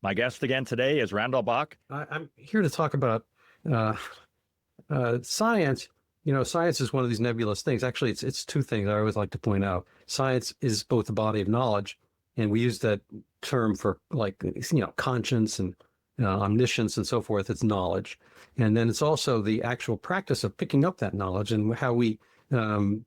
My guest again today is Randall Bock. I'm here to talk about science. Science is one of these nebulous things. Actually, it's two things I always like to point out. Science is both the body of knowledge, and we use that term for conscience and omniscience and so forth. It's knowledge. And then it's also the actual practice of picking up that knowledge and how we, go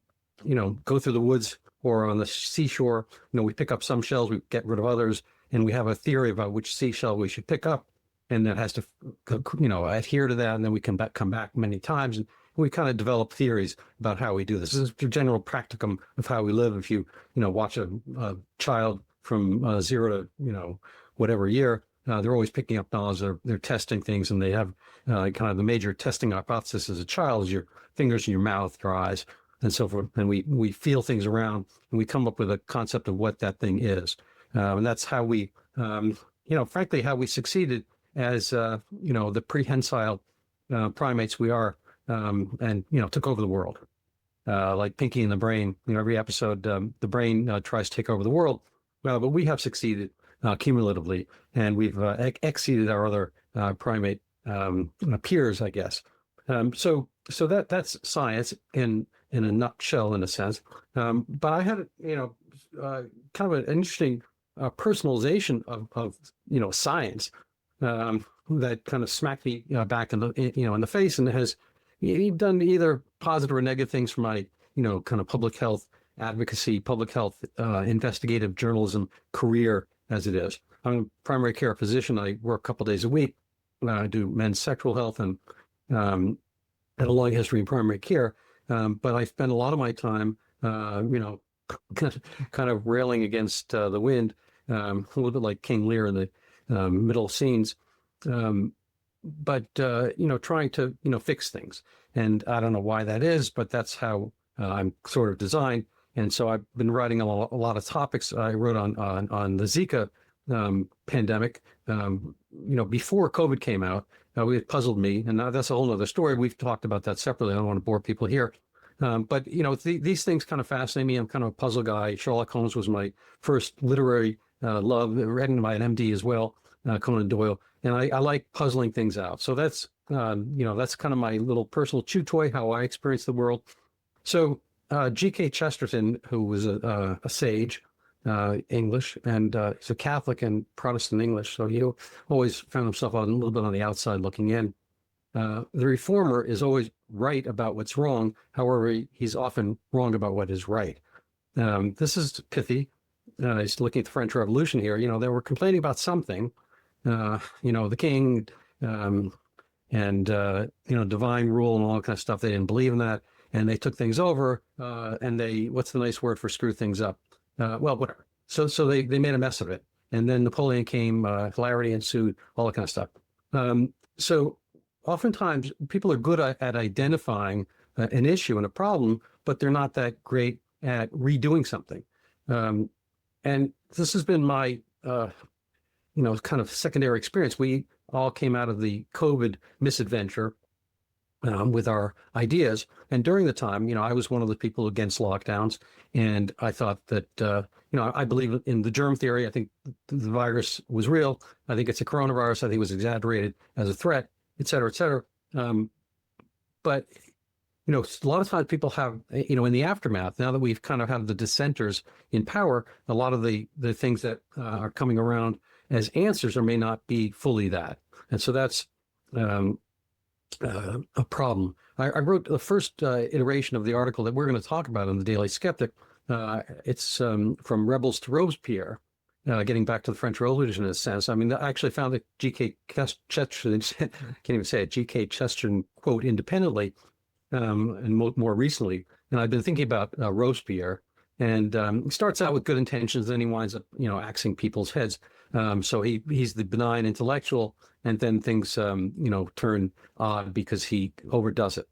through the woods or on the seashore. We pick up some shells, we get rid of others, and we have a theory about which seashell we should pick up. And that has to, adhere to that. And then we can come back many times. And we kind of develop theories about how we do this. This is the general practicum of how we live. If you, watch a child from 0 to, whatever year, they're always picking up knowledge. They're testing things, and they have kind of the major testing hypothesis as a child is your fingers in your mouth, your eyes, and so forth. And we feel things around, and we come up with a concept of what that thing is. And that's how we, frankly, how we succeeded as, the prehensile primates we are, and, took over the world. Like Pinky and the Brain, every episode, the brain tries to take over the world. Well, but we have succeeded cumulatively, and we've exceeded our other primate peers, I guess. So that's science in a nutshell, in a sense. But I had, kind of an interesting personalization of science that kind of smacked me back in the face, and has done either positive or negative things for my kind of public health advocacy, public health investigative journalism career as it is. I'm a primary care physician. I work a couple days a week. I do men's sexual health and had a long history in primary care. But I spend a lot of my time, kind of railing against the wind, a little bit like King Lear in the middle scenes. But trying to, fix things. And I don't know why that is, but that's how I'm sort of designed. And so I've been writing a lot of topics. I wrote on the Zika pandemic, before COVID came out. It puzzled me, and that's a whole other story. We've talked about that separately. I don't want to bore people here. But these things kind of fascinate me. I'm kind of a puzzle guy. Sherlock Holmes was my first literary love, written by an MD as well, Conan Doyle. And I like puzzling things out. So that's, that's kind of my little personal chew toy, how I experience the world. So G.K. Chesterton, who was a sage, English, and he's a Catholic and Protestant English, so he always found himself a little bit on the outside looking in. The reformer is always right about what's wrong. However, he's often wrong about what is right. This is pithy. He's looking at the French Revolution here. They were complaining about something, the king, and divine rule and all that kind of stuff. They didn't believe in that. And they took things over, and what's the nice word for screw things up? Well, whatever. So they made a mess of it. And then Napoleon came, hilarity ensued, all that kind of stuff. So oftentimes people are good at identifying an issue and a problem, but they're not that great at redoing something. And this has been my, kind of secondary experience. We all came out of the COVID misadventure with our ideas. And during the time, I was one of the people against lockdowns. And I thought that, I believe in the germ theory. I think the virus was real. I think it's a coronavirus. I think it was exaggerated as a threat, et cetera, et cetera. But, a lot of times people have, in the aftermath, now that we've kind of had the dissenters in power, a lot of the things that are coming around as answers or may not be fully that. And so that's a problem. I wrote the first iteration of the article that we're going to talk about in the Daily Skeptic. It's from rebels to Robespierre, getting back to the French Revolution in a sense. I mean, I actually found that G.K. Chesterton, can't even say it, G.K. Chesterton quote independently, and more recently. And I've been thinking about Robespierre, and he starts out with good intentions, then he winds up, axing people's heads. So he's the benign intellectual, and then things, turn odd because he overdoes it.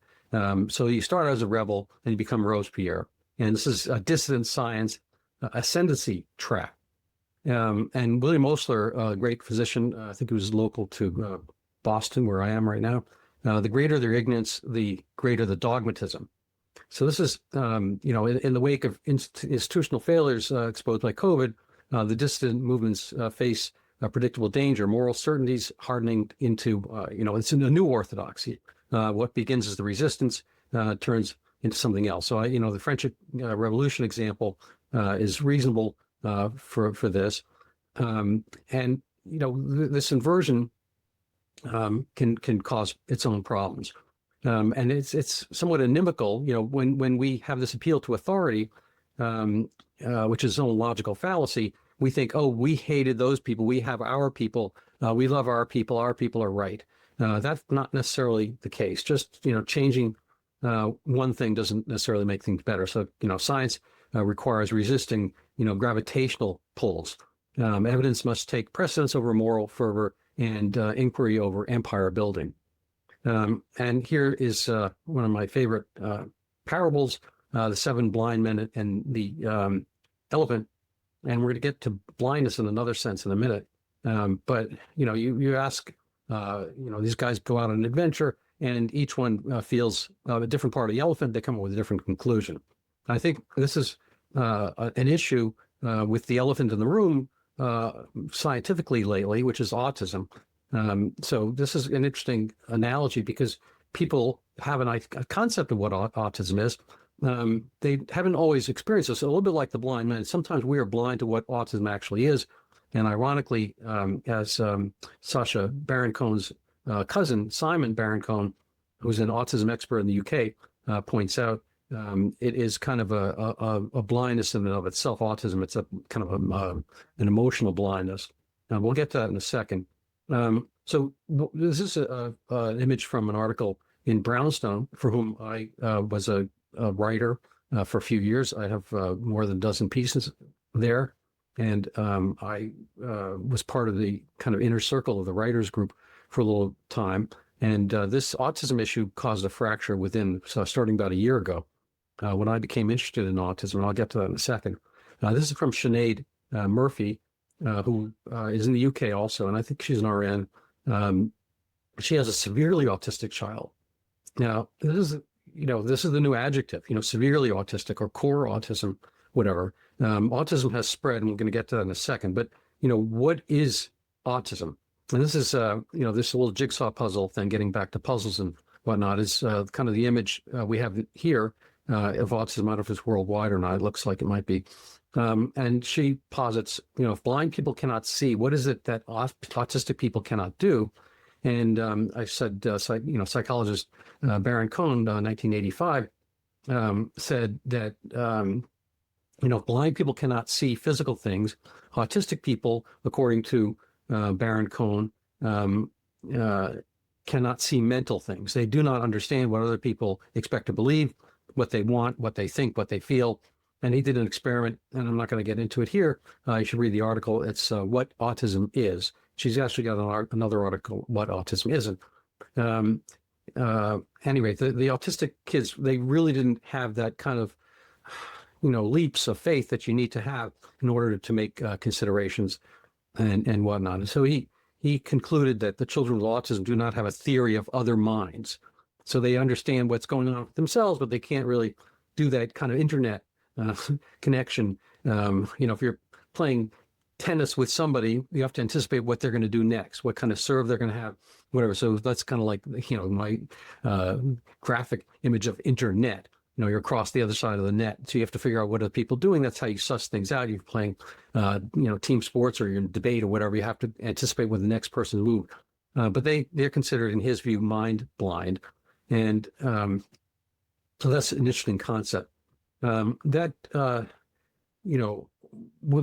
So you start as a rebel and you become Robespierre. And this is a dissident science ascendancy trap. And William Osler, a great physician, I think he was local to Boston, where I am right now. The greater their ignorance, the greater the dogmatism. So this is, in the wake of institutional failures exposed by COVID, the dissident movements face predictable danger, moral certainties hardening into, it's in a new orthodoxy. What begins as the resistance turns into something else. So, the French Revolution example is reasonable for this. This inversion can cause its own problems. And it's somewhat inimical, when we have this appeal to authority, which is its own logical fallacy. We think, oh, we hated those people. We have our people. We love our people. Our people are right. That's not necessarily the case. Just, changing one thing doesn't necessarily make things better. So, science requires resisting, gravitational pulls. Evidence must take precedence over moral fervor and inquiry over empire building. And here is one of my favorite parables, the 7 blind men and the elephant. And we're going to get to blindness in another sense in a minute. But, you ask, these guys go out on an adventure, and each one feels a different part of the elephant. They come up with a different conclusion. I think this is an issue with the elephant in the room scientifically lately, which is autism. So this is an interesting analogy because people have a concept of what autism is. They haven't always experienced this. So a little bit like the blind man. Sometimes we are blind to what autism actually is. And ironically, as Sacha Baron Cohen's cousin, Simon Baron Cohen, who's an autism expert in the UK, points out, it is kind of a blindness in and of itself. Autism, it's a kind of an emotional blindness. We'll get to that in a second. So this is an image from an article in Brownstone, for whom I was a writer for a few years. I have more than a dozen pieces there. And I was part of the kind of inner circle of the writers group for a little time. And this autism issue caused a fracture starting about a year ago, when I became interested in autism. And I'll get to that in a second. This is from Sinead Murphy, who is in the UK also, and I think she's an RN. She has a severely autistic child. Now, this is the new adjective, severely autistic or core autism, whatever. Autism has spread, and we're going to get to that in a second. But, what is autism? And this is, this little jigsaw puzzle thing, getting back to puzzles and whatnot, is kind of the image we have here of autism. I don't know if it's worldwide or not. It looks like it might be. And she posits, if blind people cannot see, what is it that autistic people cannot do? And I said, psychologist Baron Cohen, 1985, said that, blind people cannot see physical things. Autistic people, according to Baron Cohen, cannot see mental things. They do not understand what other people expect to believe, what they want, what they think, what they feel. And he did an experiment, and I'm not going to get into it here. You should read the article. It's What Autism Is. She's actually got another article, What Autism Isn't. Anyway, the autistic kids, they really didn't have that kind of, leaps of faith that you need to have in order to make considerations and whatnot. And so he concluded that the children with autism do not have a theory of other minds. So they understand what's going on with themselves, but they can't really do that kind of internet connection. If you're playing tennis with somebody, you have to anticipate what they're going to do next, what kind of serve they're going to have, whatever. So that's kind of like, my graphic image of internet. You're across the other side of the net. So you have to figure out what are people doing. That's how you suss things out. You're playing, team sports, or you're in debate or whatever. You have to anticipate what the next person move. But they're considered, in his view, mind blind. And so that's an interesting concept. With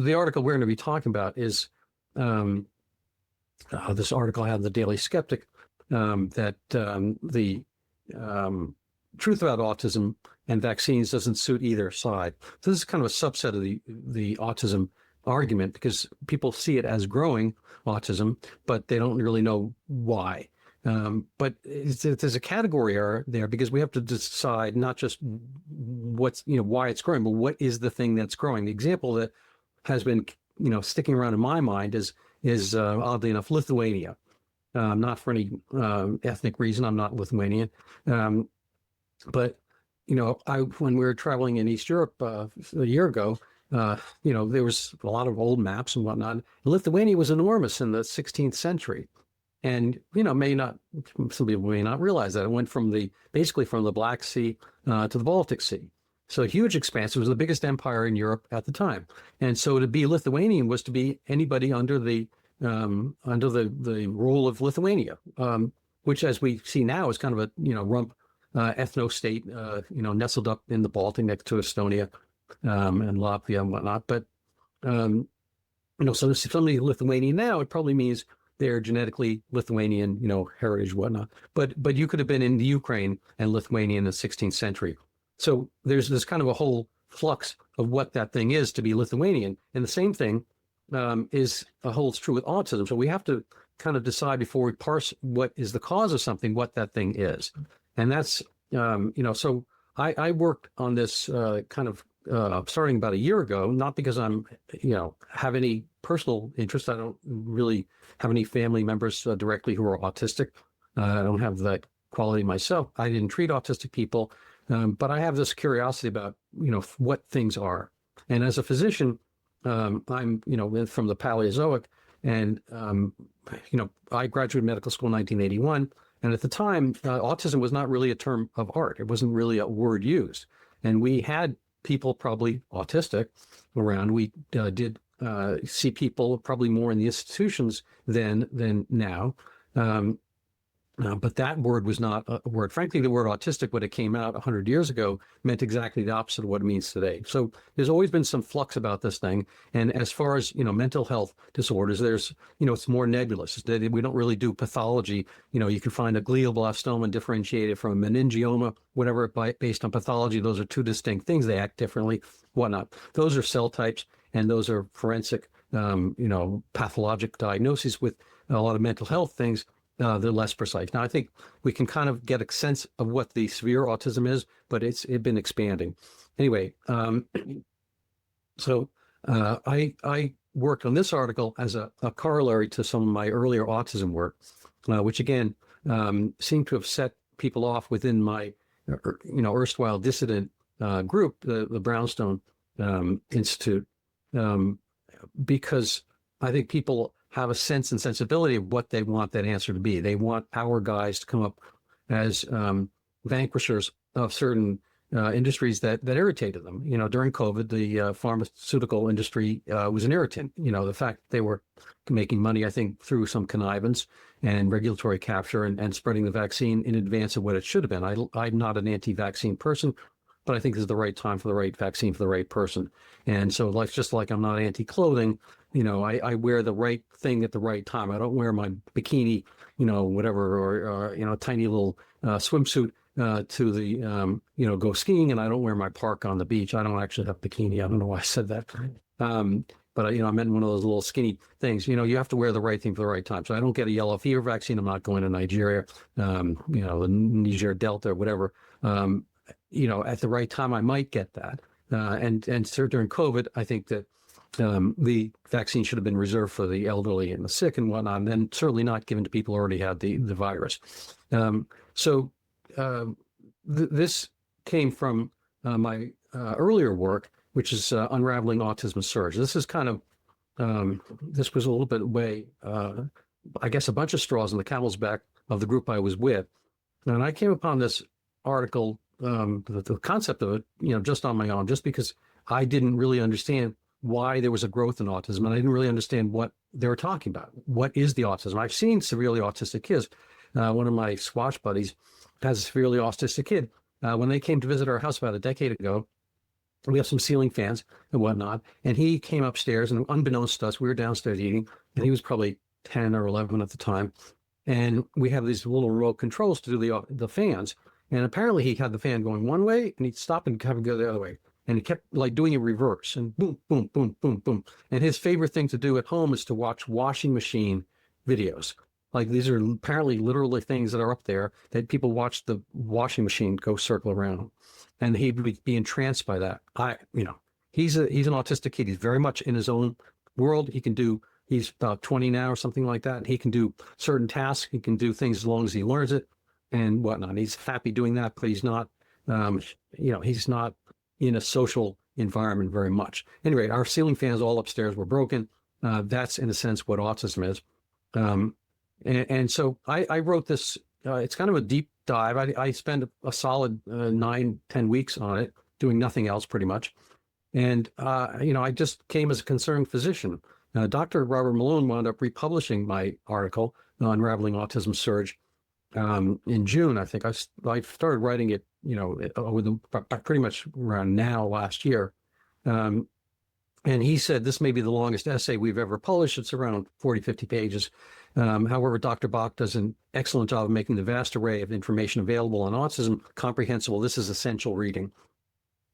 the article we're going to be talking about is this article I had in the Daily Skeptic, that the truth about autism and vaccines doesn't suit either side. So this is kind of a subset of the autism argument, because people see it as growing autism, but they don't really know why. But there's a category error there, because we have to decide not just why it's growing, but what is the thing that's growing. The example that has been, sticking around in my mind is oddly enough, Lithuania. Not for any ethnic reason. I'm not Lithuanian. But when we were traveling in East Europe a year ago, there was a lot of old maps and whatnot. Lithuania was enormous in the 16th century. And, some people may not realize that it went basically from the Black Sea to the Baltic Sea. So a huge expanse. It was the biggest empire in Europe at the time. And so to be Lithuanian was to be anybody under the rule of Lithuania, which, as we see now, is kind of a, rump ethno-state, nestled up in the Baltic next to Estonia and Latvia and whatnot. But, so if somebody Lithuanian now, it probably means they're genetically Lithuanian, heritage, whatnot. But you could have been in the Ukraine and Lithuania in the 16th century. So there's this kind of a whole flux of what that thing is to be Lithuanian. And the same thing holds true with autism. So we have to kind of decide before we parse what is the cause of something, what that thing is. And that's, so I worked on this kind of starting about a year ago, not because I'm, have any personal interest. I don't really have any family members directly who are autistic. I don't have that quality myself. I didn't treat autistic people, but I have this curiosity about, what things are. And as a physician, I'm, from the Paleozoic, and, I graduated medical school in 1981. And at the time, autism was not really a term of art. It wasn't really a word used. And we had people probably autistic around. We did see people probably more in the institutions than now. But that word was not a word. Frankly, the word autistic, when it came out 100 years ago, meant exactly the opposite of what it means today. So there's always been some flux about this thing. And as far as, mental health disorders, there's, it's more nebulous. We don't really do pathology. You can find a glioblastoma and differentiate it from a meningioma, whatever, based on pathology. Those are two distinct things. They act differently, whatnot. Those are cell types, and those are forensic, pathologic diagnoses with a lot of mental health things. They're less precise. Now, I think we can kind of get a sense of what the severe autism is, but it's been expanding. Anyway, so I worked on this article as a corollary to some of my earlier autism work, which again seemed to have set people off within my, erstwhile dissident group, the Brownstone Institute, because I think people have a sense and sensibility of what they want that answer to be. They want our guys to come up as vanquishers of certain industries that irritated them. During COVID, the pharmaceutical industry was an irritant. The fact that they were making money, I think, through some connivance and regulatory capture and spreading the vaccine in advance of what it should have been. I'm not an anti-vaccine person, but I think this is the right time for the right vaccine for the right person. And so, just like I'm not anti-clothing, I wear the right thing at the right time. I don't wear my bikini, whatever, or tiny little swimsuit to the, go skiing, and I don't wear my park on the beach. I don't actually have bikini. I don't know why I said that. But I meant one of those little skinny things. You have to wear the right thing for the right time. So I don't get a yellow fever vaccine. I'm not going to Nigeria, the Niger Delta or whatever. At the right time, I might get that. And during COVID, I think that the vaccine should have been reserved for the elderly and the sick and whatnot, and then certainly not given to people who already had the virus. This came from my earlier work, which is Unraveling Autism Surge. This is kind of, this was a little bit way, I guess, a bunch of straws in the camel's back of the group I was with. And I came upon this article, the concept of it, just on my own, just because I didn't really understand why there was a growth in autism, and I didn't really understand what they were talking about. What is the autism? I've seen severely autistic kids. One of my squash buddies has a severely autistic kid. When they came to visit our house about a decade ago, we have some ceiling fans and whatnot, and he came upstairs, and unbeknownst to us, we were downstairs eating, and he was probably 10 or 11 at the time, and we have these little remote controls to do the fans, and apparently he had the fan going one way, and he'd stop and have it go the other way. And he kept doing it reverse and boom, boom, boom, boom, boom. And his favorite thing to do at home is to watch washing machine videos. These are apparently literally things that are up there that people watch the washing machine go circle around. And he'd be entranced by that. He's an autistic kid. He's very much in his own world. He's about 20 now or something like that. He can do certain tasks. He can do things as long as he learns it and whatnot. He's happy doing that, but he's not, he's not in a social environment very much. Anyway, our ceiling fans all upstairs were broken. That's in a sense what autism is. And so I wrote this. It's kind of a deep dive. I spent a solid 9-10 weeks on it, doing nothing else pretty much. And, I just came as a concerned physician. Dr. Robert Malone wound up republishing my article, Unraveling Autism Surge, in June. I think I started writing it, pretty much around now last year. And he said, this may be the longest essay we've ever published. It's around 40, 50 pages. However, Dr. Bock does an excellent job of making the vast array of information available on autism comprehensible. This is essential reading.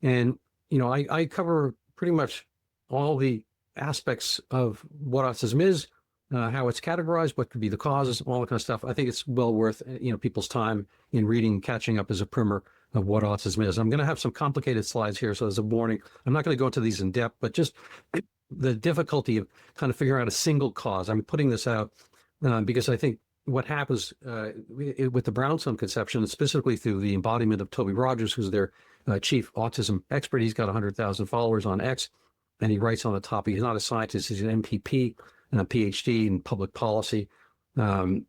And, I cover pretty much all the aspects of what autism is, how it's categorized, what could be the causes, all that kind of stuff. I think it's well worth, people's time in reading, catching up as a primer of what autism is. I'm going to have some complicated slides here, so as a warning, I'm not going to go into these in depth, but just the difficulty of kind of figuring out a single cause. I'm putting this out because I think what happens with the Brownstone conception, and specifically through the embodiment of Toby Rogers, who's their chief autism expert. He's got 100,000 followers on X, and he writes on the topic. He's not a scientist. He's an MPP and a PhD in public policy. And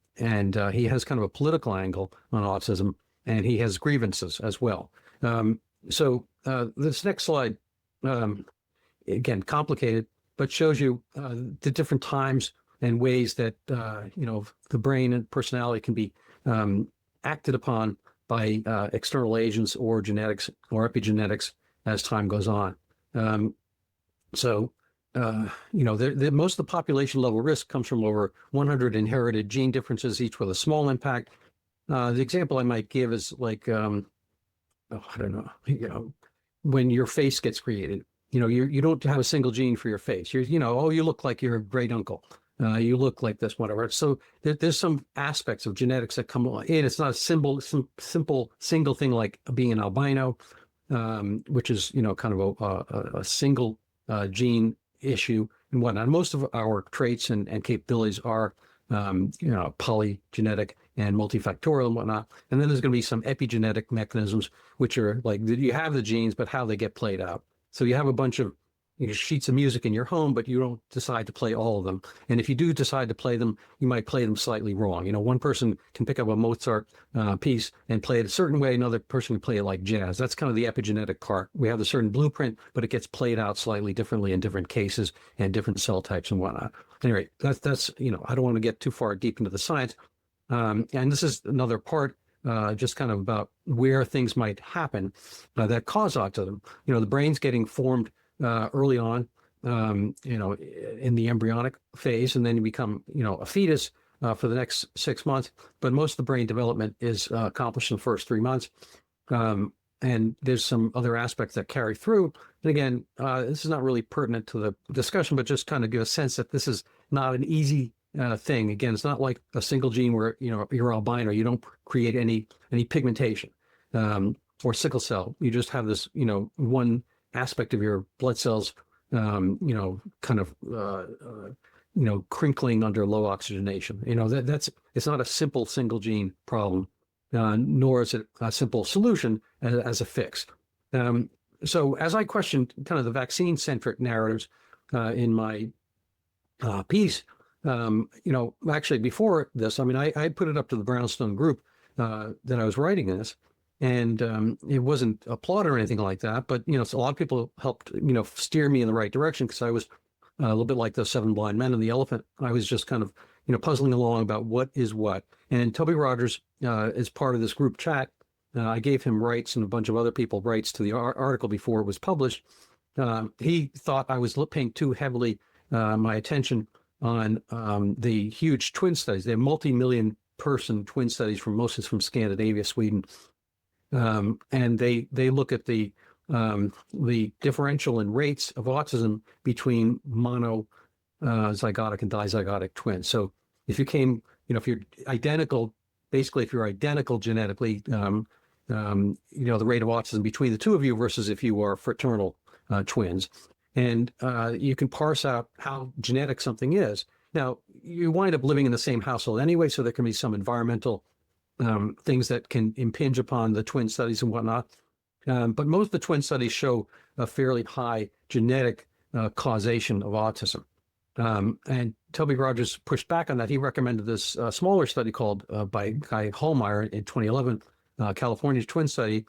he has kind of a political angle on autism, and he has grievances as well. So this next slide, again, complicated, but shows you the different times and ways that, the brain and personality can be acted upon by external agents or genetics or epigenetics as time goes on. Most of the population level risk comes from over 100 inherited gene differences, each with a small impact. The example I might give is like, when your face gets created, you don't have a single gene for your face. You look like your great uncle. You look like this, whatever. So there's some aspects of genetics that come in. It's not a simple single thing like being an albino, which is, kind of a single gene issue and whatnot. Most of our traits and capabilities are, polygenetic and multifactorial and whatnot. And then there's going to be some epigenetic mechanisms, which are like, you have the genes, but how they get played out. So you have a bunch of sheets of music in your home, but you don't decide to play all of them. And if you do decide to play them, you might play them slightly wrong. One person can pick up a Mozart piece and play it a certain way. Another person can play it like jazz. That's kind of the epigenetic part. We have a certain blueprint, but it gets played out slightly differently in different cases and different cell types and whatnot. Anyway, that's I don't want to get too far deep into the science. And this is another part, just kind of about where things might happen that cause autism. The brain's getting formed early on, in the embryonic phase, and then you become, a fetus for the next 6 months. But most of the brain development is accomplished in the first 3 months. And there's some other aspects that carry through. And again, this is not really pertinent to the discussion, but just kind of give a sense that this is not an easy thing. Again, it's not like a single gene where, you're albino. You don't create any pigmentation or sickle cell. You just have this, one aspect of your blood cells, kind of, crinkling under low oxygenation. It's not a simple single gene problem, nor is it a simple solution as a fix. So as I questioned kind of the vaccine-centric narratives in my piece, actually before this, I put it up to the Brownstone group that I was writing this. And it wasn't applauded or anything like that, but so a lot of people helped steer me in the right direction, because I was a little bit like the 7 blind men and the elephant. I was just kind of puzzling along about what is what. And Toby Rogers is part of this group chat. I gave him rights, and a bunch of other people rights to the article before it was published. He thought I was paying too heavily my attention on the huge twin studies. They're multi-million person twin studies mostly from Scandinavia, Sweden. And they look at the differential in rates of autism between monozygotic and dizygotic twins. So if you came, if you're identical, basically if you're identical genetically, the rate of autism between the two of you versus if you are fraternal twins. And you can parse out how genetic something is. Now, you wind up living in the same household anyway, so there can be some environmental things that can impinge upon the twin studies and whatnot. But most of the twin studies show a fairly high genetic causation of autism. And Toby Rogers pushed back on that. He recommended this smaller study called by Guy Hallmeyer in 2011, California's twin study.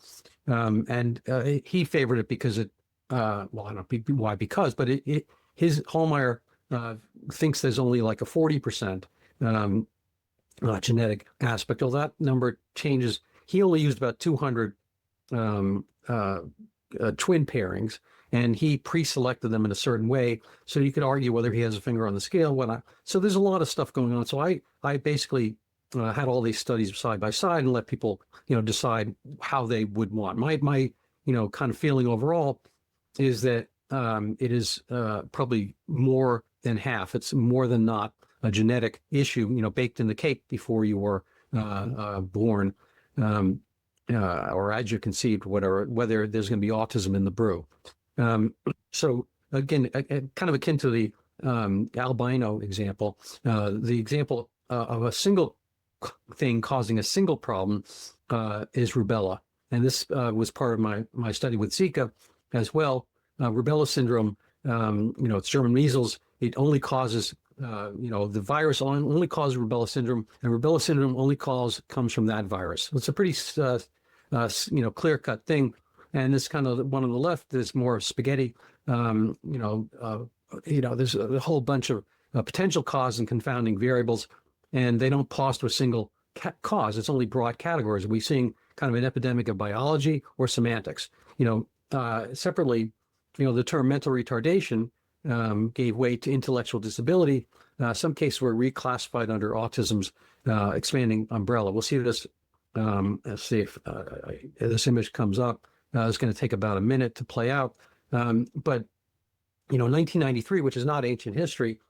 And he favored it because it, well, I don't know why because, but his Hallmeyer thinks there's only like a 40% genetic aspect. Well, that number changes. He only used about 200 twin pairings, and he pre-selected them in a certain way. So you could argue whether he has a finger on the scale, whatnot. So there's a lot of stuff going on. So I basically had all these studies side by side and let people, decide how they would want. My kind of feeling overall is that it is probably more than half. It's more than not a genetic issue, baked in the cake before you were born, or as you conceived, whatever, whether there's going to be autism in the brew. So again, kind of akin to the albino example, the example of a single thing causing a single problem is rubella. And this was part of my study with Zika as well. Rubella syndrome, it's German measles. It only causes, the virus only causes rubella syndrome, and rubella syndrome only comes from that virus. It's a pretty, clear-cut thing. And this kind of one on the left is more spaghetti. There's a whole bunch of potential cause and confounding variables, and they don't pause to a single cause. It's only broad categories. We're seeing kind of an epidemic of biology or semantics. Separately, the term mental retardation gave way to intellectual disability. Some cases were reclassified under autism's expanding umbrella. We'll see this. Let's see if this image comes up. It's going to take about a minute to play out. But 1993, which is not ancient history,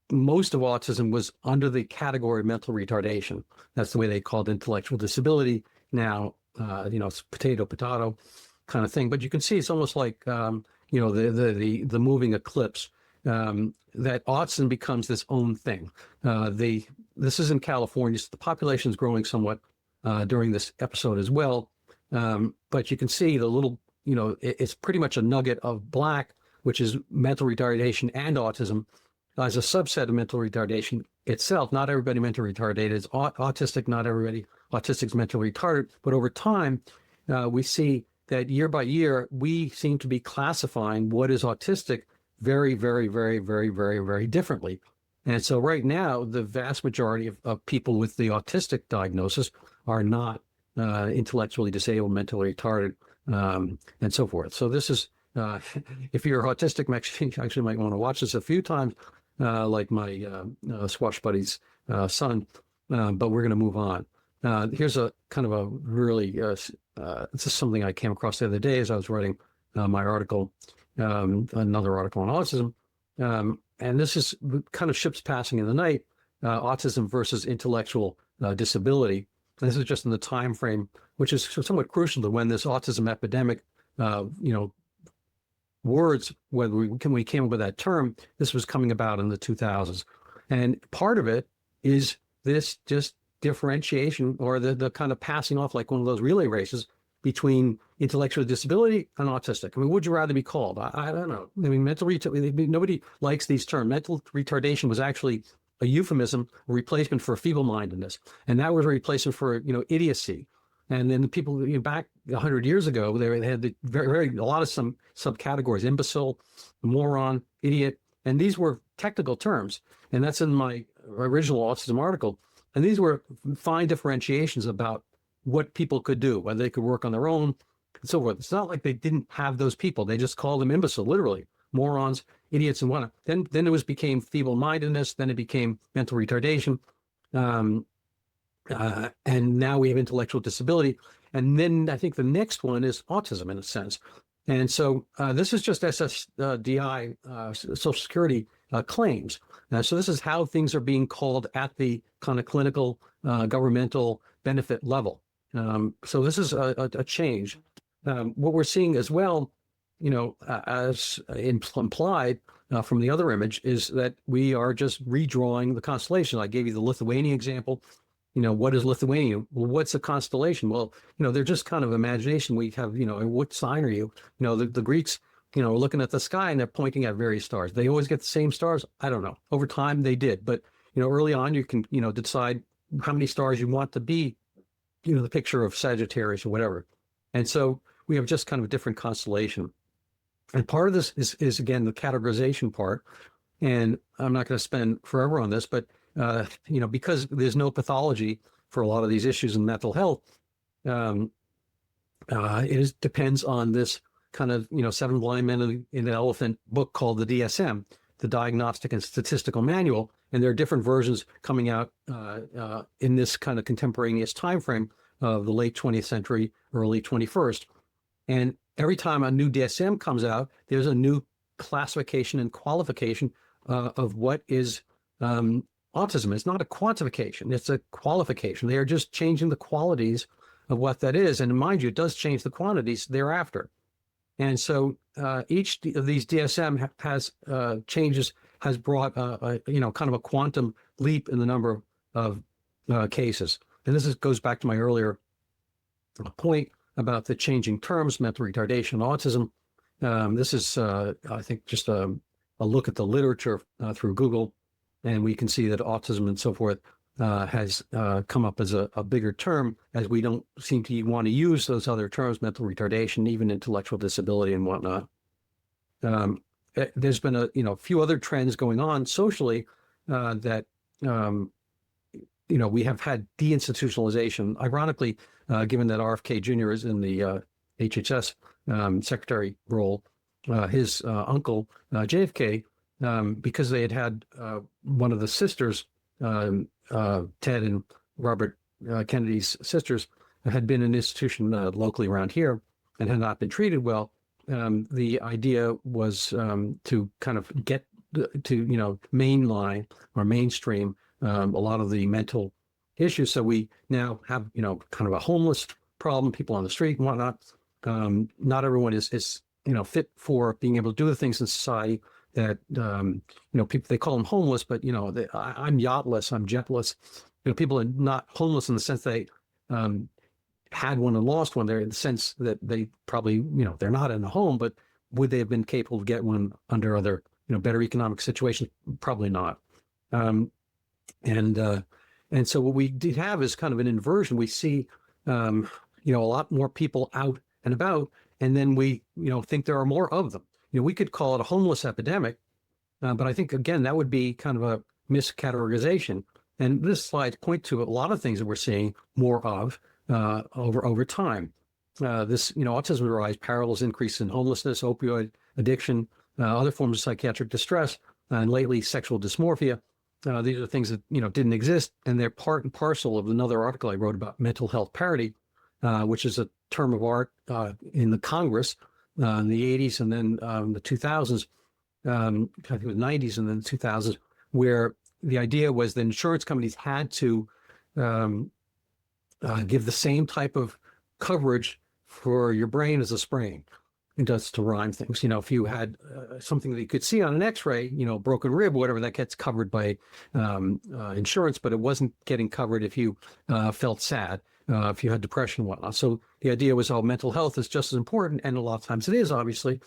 most of autism was under the category of mental retardation. That's the way they called intellectual disability. Now, it's potato kind of thing. But you can see it's almost like, the moving eclipse, that autism becomes this own thing. This is in California, so the population is growing somewhat during this episode as well. But you can see the little, it's pretty much a nugget of black, which is mental retardation and autism, as a subset of mental retardation itself. Not everybody mentally retarded is autistic. Not everybody autistic is mentally retarded. But over time, we see that year by year, we seem to be classifying what is autistic very, very, very, very, very, very differently. And so right now, the vast majority of people with the autistic diagnosis are not intellectually disabled, mentally retarded, and so forth. So this is, if you're autistic, you actually might want to watch this a few times, like my squash buddy's son, but we're going to move on. Here's a kind of a really, this is something I came across the other day as I was writing my article, another article on autism. And this is kind of ships passing in the night, autism versus intellectual disability. And this is just in the time frame, which is somewhat crucial to when this autism epidemic, words, when we came up with that term, this was coming about in the 2000s. And part of it is this just differentiation, or the kind of passing off like one of those relay races between intellectual disability and autistic. I mean, would you rather be called? I don't know. I mean, nobody likes these terms. Mental retardation was actually a euphemism, a replacement for feeble-mindedness. And that was a replacement for, idiocy. And then the people back 100 years ago, they had a lot of some subcategories: imbecile, moron, idiot. And these were technical terms. And that's in my original autism article. And these were fine differentiations about what people could do, whether they could work on their own, and so forth. It's not like they didn't have those people. They just called them imbecile, literally. Morons, idiots, and whatnot. Then it became feeble-mindedness. Then it became mental retardation. And now we have intellectual disability. And then I think the next one is autism, in a sense. And so this is just SSDI, Social Security claims. So this is how things are being called at the kind of clinical, governmental benefit level. So this is a change. What we're seeing as well, as implied from the other image, is that we are just redrawing the constellation. I gave you the Lithuanian example. what is Lithuania? Well, what's a constellation? Well, they're just kind of imagination. We have, what sign are you? The Greeks, are looking at the sky and they're pointing at various stars. They always get the same stars. I don't know. Over time they did, but early on you can, decide how many stars you want to be, the picture of Sagittarius or whatever. And so we have just kind of a different constellation. And part of this is again, the categorization part. And I'm not going to spend forever on this, but because there's no pathology for a lot of these issues in mental health, depends on this kind of, Seven Blind Men in an Elephant book called the DSM, the Diagnostic and Statistical Manual. And there are different versions coming out in this kind of contemporaneous time frame of the late 20th century, early 21st. And every time a new DSM comes out, there's a new classification and qualification of what is autism. It's not a quantification, it's a qualification. They are just changing the qualities of what that is. And mind you, it does change the quantities thereafter. And so each of these DSM has changes, has brought kind of a quantum leap in the number of cases. And this goes back to my earlier point about the changing terms, mental retardation, autism. This is, I think, just a look at the literature through Google, and we can see that autism and so forth has come up as a bigger term, as we don't seem to want to use those other terms, mental retardation, even intellectual disability and whatnot. There's been a few other trends going on socially that we have had deinstitutionalization. Ironically, given that RFK Jr. is in the HHS secretary role, his uncle JFK, because they had one of the sisters, Ted and Robert Kennedy's sisters, had been in an institution locally around here and had not been treated well. The idea was to kind of get to mainline or mainstream a lot of the mental issues. So we now have kind of a homeless problem, people on the street and whatnot. Not everyone is fit for being able to do the things in society that people, they call them homeless, but I'm yachtless, I'm jetless. People are not homeless in the sense they had one and lost one. They're in the sense that they probably they're not in a home, but would they have been capable to get one under other better economic situations? Probably not. And so what we did have is kind of an inversion. We see a lot more people out and about, and then we think there are more of them. We could call it a homeless epidemic, but I think again that would be kind of a miscategorization. And this slide points to a lot of things that we're seeing more of over time. This autism rise parallels increase in homelessness, opioid addiction, other forms of psychiatric distress, and lately sexual dysmorphia. These are things that didn't exist, and they're part and parcel of another article I wrote about mental health parity, which is a term of art in the Congress in the 80s and then the 2000s, I think it was 90s and then 2000s, where the idea was that insurance companies had to give the same type of coverage for your brain as a sprain. It does to rhyme things. If you had something that you could see on an X-ray, broken rib, whatever, that gets covered by insurance, but it wasn't getting covered if you felt sad, if you had depression and whatnot. So the idea was, mental health is just as important, and a lot of times it is, obviously.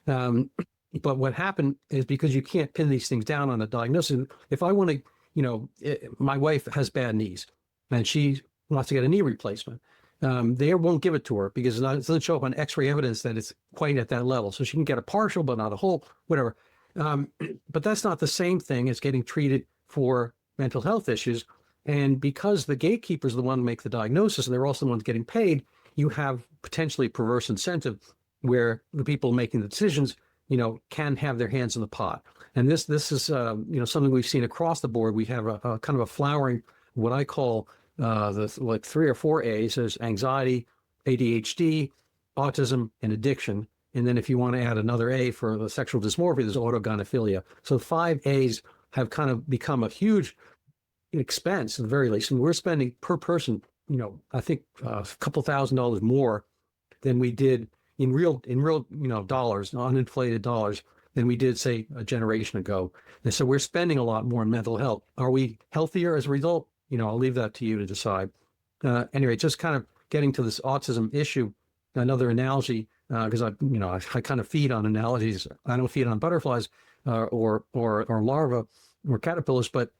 But what happened is, because you can't pin these things down on a diagnosis, if I want to, my wife has bad knees, and she wants to get a knee replacement. They won't give it to her because it doesn't show up on X-ray evidence that it's quite at that level. So she can get a partial, but not a whole, whatever. But that's not the same thing as getting treated for mental health issues. And because the gatekeepers are the one who make the diagnosis, and they're also the ones getting paid, you have potentially perverse incentive where the people making the decisions, can have their hands in the pot. And this is, something we've seen across the board. We have a kind of a flowering, what I call the 3 or 4 A's. There's anxiety, ADHD, autism, and addiction. And then if you want to add another A for the sexual dysmorphia, there's autogynephilia. So 5 A's have kind of become a huge expense at the very least. And we're spending per person, I think a couple $1,000s more than we did in real, dollars, uninflated dollars, than we did, say, a generation ago. And so we're spending a lot more on mental health. Are we healthier as a result? I'll leave that to you to decide. Anyway, just kind of getting to this autism issue, another analogy, because I kind of feed on analogies. I don't feed on butterflies or larvae or caterpillars, but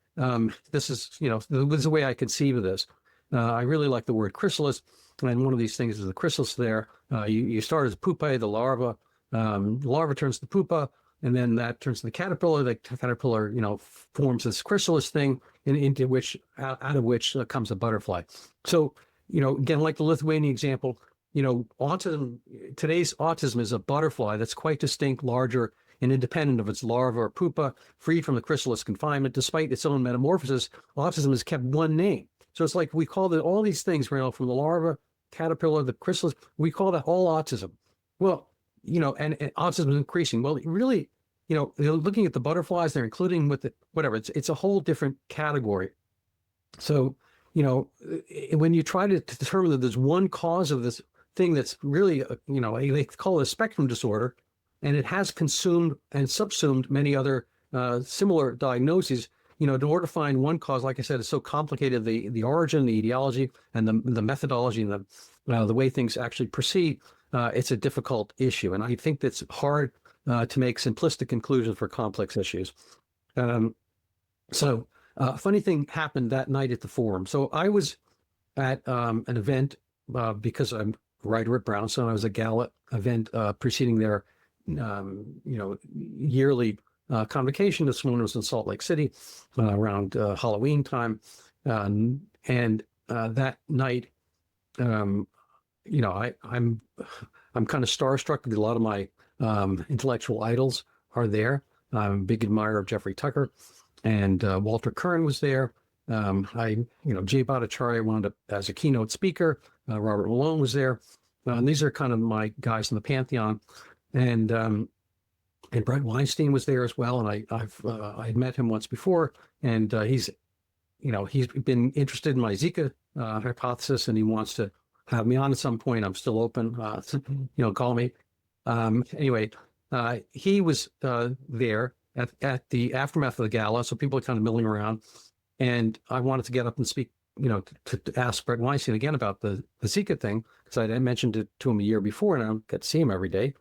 this is the way I conceive of this. I really like the word chrysalis, and one of these things is the chrysalis there. You start as pupae, the larva. The larva turns to pupa, and then that turns to the caterpillar. The caterpillar, forms this chrysalis thing, out of which comes a butterfly. So, again, like the Lithuanian example, autism, today's autism is a butterfly that's quite distinct, larger, and independent of its larva or pupa, free from the chrysalis confinement. Despite its own metamorphosis, autism has kept one name. So it's like we call it all these things, from the larva, caterpillar, the chrysalis, we call that all autism. Well, and autism is increasing. Well, really, looking at the butterflies, they're including with it, whatever, it's a whole different category. So, when you try to determine that there's one cause of this thing that's really, they call it a spectrum disorder, and it has consumed and subsumed many other similar diagnoses, in order to find one cause, like I said, it's so complicated, the origin, the etiology, and the methodology, and the way things actually proceed, it's a difficult issue. And I think that's hard to make simplistic conclusions for complex issues. So a funny thing happened that night at the forum. So I was at an event because I'm a writer at Brownstone. I was at Gala event preceding their yearly convocation. This one was in Salt Lake City around Halloween time. And that night, I'm kind of starstruck because a lot of my intellectual idols are there. I'm a big admirer of Jeffrey Tucker, and Walter Kern was there. Jay Bhattacharya wound up as a keynote speaker. Robert Malone was there. And these are kind of my guys in the pantheon. And Brett Weinstein was there as well. And I'd met him once before, and he's been interested in my Zika hypothesis, and he wants to have me on at some point. I'm still open. Call me. Anyway, he was there at the aftermath of the gala, so people are kind of milling around, and I wanted to get up and speak, to ask Brett Weinstein again about the Zika thing, because I mentioned it to him a year before, and I don't get to see him every day,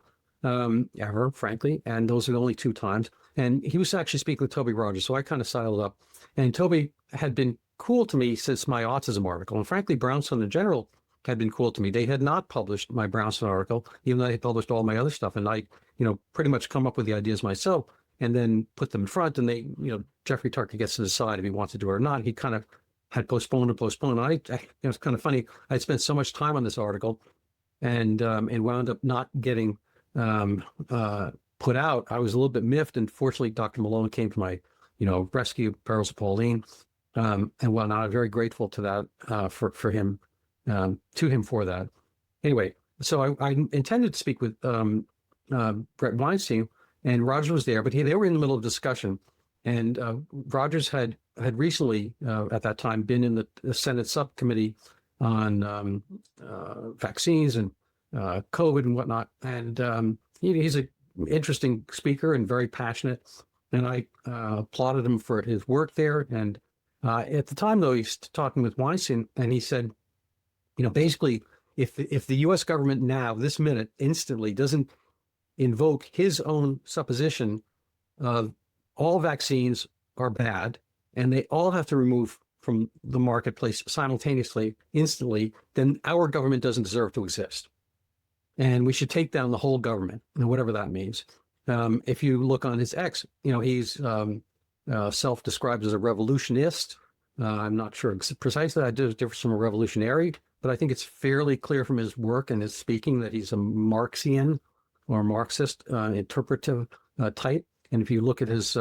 ever, frankly, and those are the only two times. And he was actually speaking with Toby Rogers, so I kind of sidled up, and Toby had been cool to me since my autism article, and frankly, Brownstone in general had been cool to me. They had not published my Brownstone article, even though they had published all my other stuff, and I, pretty much come up with the ideas myself and then put them in front, and they, Jeffrey Tucker gets to decide if he wants to do it or not. He kind of had postponed. And it was kind of funny. I spent so much time on this article, and wound up not getting put out. I was a little bit miffed, and fortunately, Dr. Malone came to my, rescue, Perils of Pauline, and whatnot. I'm very grateful to that for him, to him for that. Anyway, so I intended to speak with Brett Weinstein, and Rogers was there, but they were in the middle of discussion, and Rogers had recently at that time been in the Senate subcommittee on vaccines and COVID and whatnot, and he's an interesting speaker and very passionate, and I applauded him for his work there. And at the time, though, he's talking with Weinstein, and he said, basically, if the U.S. government now, this minute, instantly doesn't invoke his own supposition of all vaccines are bad and they all have to remove from the marketplace simultaneously, instantly, then our government doesn't deserve to exist. And we should take down the whole government, whatever that means. If you look on his X, he's self-described as a revolutionist. I'm not sure precisely that differs from a revolutionary, but I think it's fairly clear from his work and his speaking that he's a Marxian or Marxist interpretive type. And if you look at his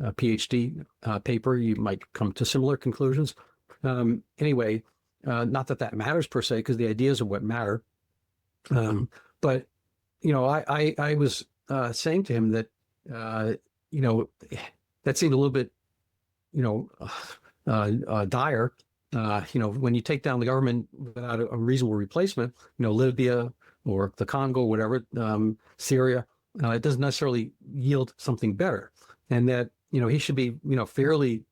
PhD paper, you might come to similar conclusions. Anyway, not that matters per se, because the ideas are what matter. But, I was saying to him that, that seemed a little bit, dire. When you take down the government without a reasonable replacement, Libya or the Congo, whatever, Syria, it doesn't necessarily yield something better. And that, he should be, fairly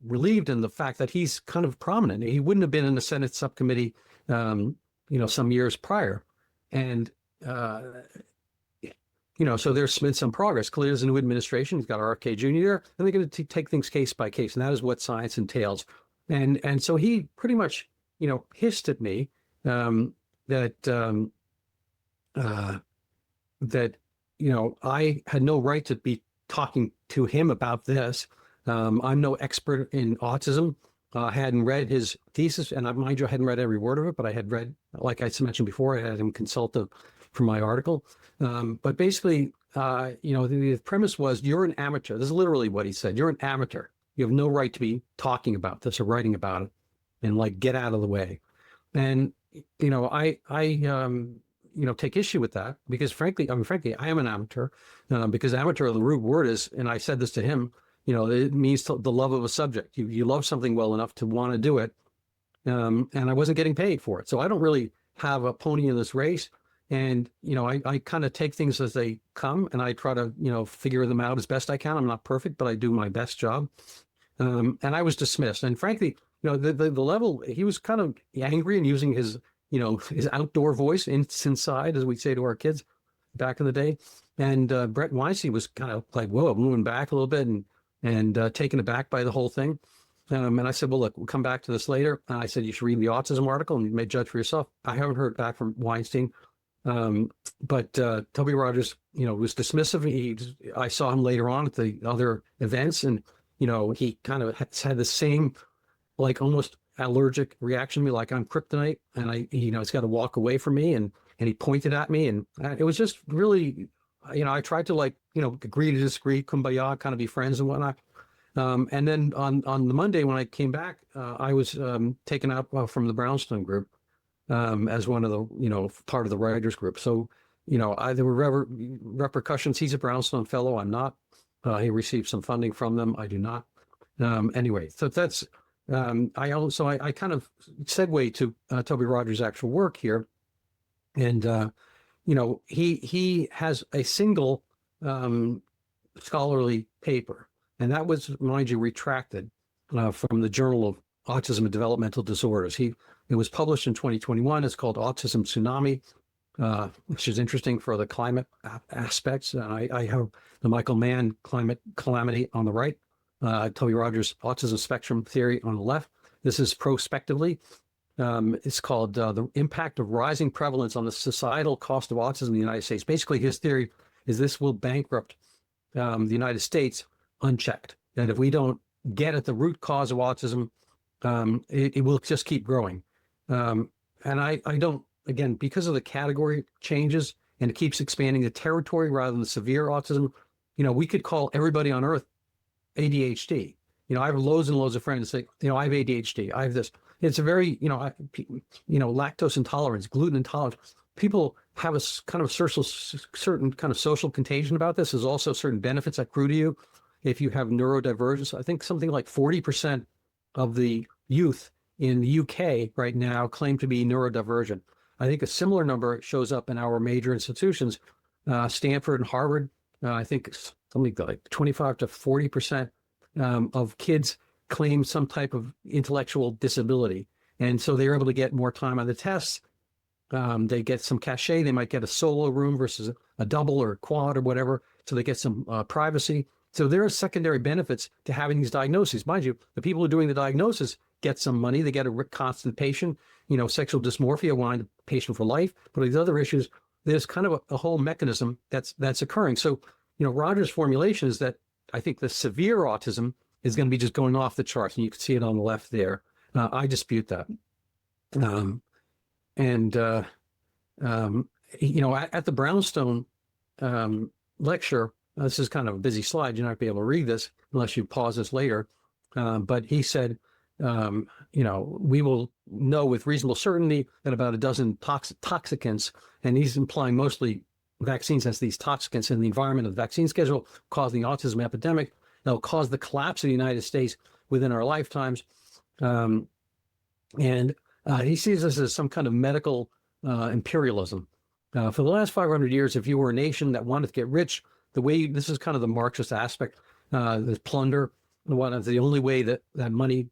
relieved in the fact that he's kind of prominent. He wouldn't have been in the Senate subcommittee, some years prior. And, so there's been some progress. Clearly, there's a new administration. He's got RFK Jr. there, and they're going to take things case by case. And that is what science entails. And so he pretty much, hissed at me that I had no right to be talking to him about this. I'm no expert in autism. I hadn't read his thesis, and mind you, I hadn't read every word of it, but I had read, like I mentioned before, I had him consult for my article. But basically, the premise was, you're an amateur. This is literally what he said. You're an amateur. You have no right to be talking about this or writing about it, and get out of the way. And, I take issue with that because frankly, I am an amateur, because amateur, the root word is, and I said this to him, it means the love of a subject. You love something well enough to want to do it. And I wasn't getting paid for it. So I don't really have a pony in this race. And, I kind of take things as they come, and I try to, figure them out as best I can. I'm not perfect, but I do my best job. And I was dismissed. And frankly, the level, he was kind of angry and using his, his outdoor voice inside, as we say to our kids back in the day. And Brett Weinstein was kind of like, whoa, moving back a little bit and taken aback by the whole thing. And I said, well, look, we'll come back to this later. And I said, you should read the autism article and you may judge for yourself. I haven't heard back from Weinstein. But Toby Rogers, was dismissive. I saw him later on at the other events, and, he kind of had the same, almost allergic reaction to me, like I'm kryptonite, and he's got to walk away from me, and he pointed at me, and it was just really, I tried to agree to disagree, kumbaya, kind of be friends and whatnot. And then on the Monday when I came back, I was taken out from the Brownstone group as one of the, part of the writers group. So, there were repercussions. He's a Brownstone fellow. I'm not. He received some funding from them. I do not. Anyway, so that's, I kind of segue to Toby Rogers' actual work here. And, he has a single scholarly paper, and that was, mind you, retracted from the Journal of Autism and Developmental Disorders. It was published in 2021. It's called Autism Tsunami, which is interesting for the climate aspects. I have the Michael Mann climate calamity on the right, Toby Rogers' autism spectrum theory on the left. This is prospectively. It's called The Impact of Rising Prevalence on the Societal Cost of Autism in the United States. Basically, his theory is this will bankrupt the United States unchecked. That if we don't get at the root cause of autism, it will just keep growing. And I don't, again, because of the category changes and it keeps expanding the territory rather than severe autism, we could call everybody on earth ADHD. I have loads and loads of friends that say, I have ADHD. I have this. It's a very, lactose intolerance, gluten intolerance. People have a kind of certain kind of social contagion about this. There's also certain benefits that accrue to you if you have neurodivergence. I think something like 40% of the youth in the UK right now claim to be neurodivergent. I think a similar number shows up in our major institutions, Stanford and Harvard. I think something like 25 to 40% of kids claim some type of intellectual disability. And so they're able to get more time on the tests. They get some cachet. They might get a solo room versus a double or a quad or whatever. So they get some privacy. So there are secondary benefits to having these diagnoses. Mind you, the people who are doing the diagnosis get some money. They get a constant patient, sexual dysmorphia, wind up patient for life. But these other issues, there's kind of a whole mechanism that's occurring. So, Rogers' formulation is that I think the severe autism is going to be just going off the charts. And you can see it on the left there. I dispute that. At the Brownstone lecture, this is kind of a busy slide. You're not going to be able to read this unless you pause this later. But he said, we will know with reasonable certainty that about a dozen toxicants, and he's implying mostly vaccines as these toxicants in the environment of the vaccine schedule, causing the autism epidemic. That'll cause the collapse of the United States within our lifetimes. And he sees this as some kind of medical imperialism. For the last 500 years, if you were a nation that wanted to get rich, this is kind of the Marxist aspect, the plunder. the only way that money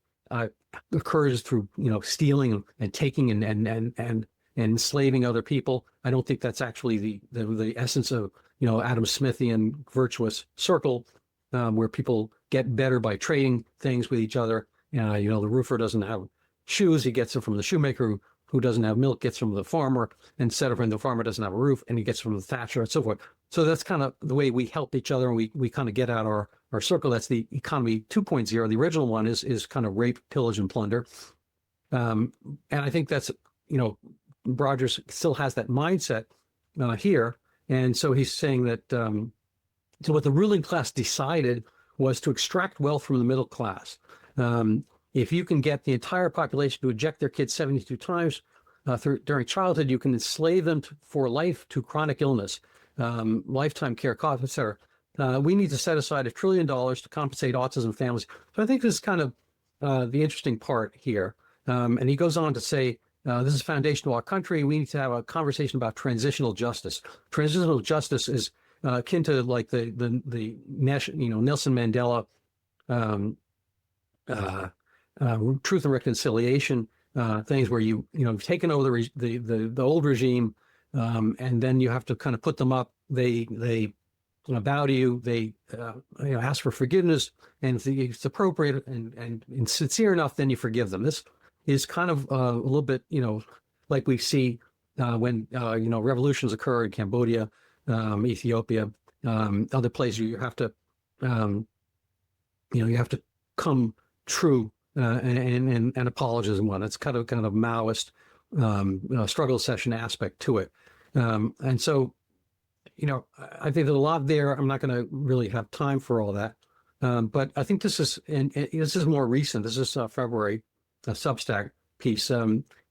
occurs through stealing and taking and enslaving other people. I don't think that's actually the essence of Adam Smithian virtuous circle, where people get better by trading things with each other. The roofer doesn't have shoes, he gets them from the shoemaker. Who doesn't have milk gets from the farmer, and the farmer doesn't have a roof, and he gets from the thatcher, and so forth. So that's kind of the way we help each other, and we kind of get out our circle. That's the economy 2.0. The original one is kind of rape, pillage, and plunder. And I think that's, Rogers still has that mindset here. And so he's saying that so what the ruling class decided was to extract wealth from the middle class. If you can get the entire population to eject their kids 72 times during childhood, you can enslave them for life to chronic illness, lifetime care costs, etc. We need to set aside $1 trillion to compensate autism families. So I think this is kind of the interesting part here. And he goes on to say, this is foundation to our country. We need to have a conversation about transitional justice. Transitional justice is akin to like the Nelson Mandela truth and reconciliation things, where you've taken over the old regime, and then you have to kind of put them up. They bow to you. They ask for forgiveness, and if it's appropriate and sincere enough, then you forgive them. This is kind of a little bit like we see when revolutions occur in Cambodia, Ethiopia, other places. You have to come true. And apologies and one. It's kind of Maoist struggle session aspect to it. And so, I think there's a lot there. I'm not going to really have time for all that. But I think this is more recent. This is February, a Substack piece.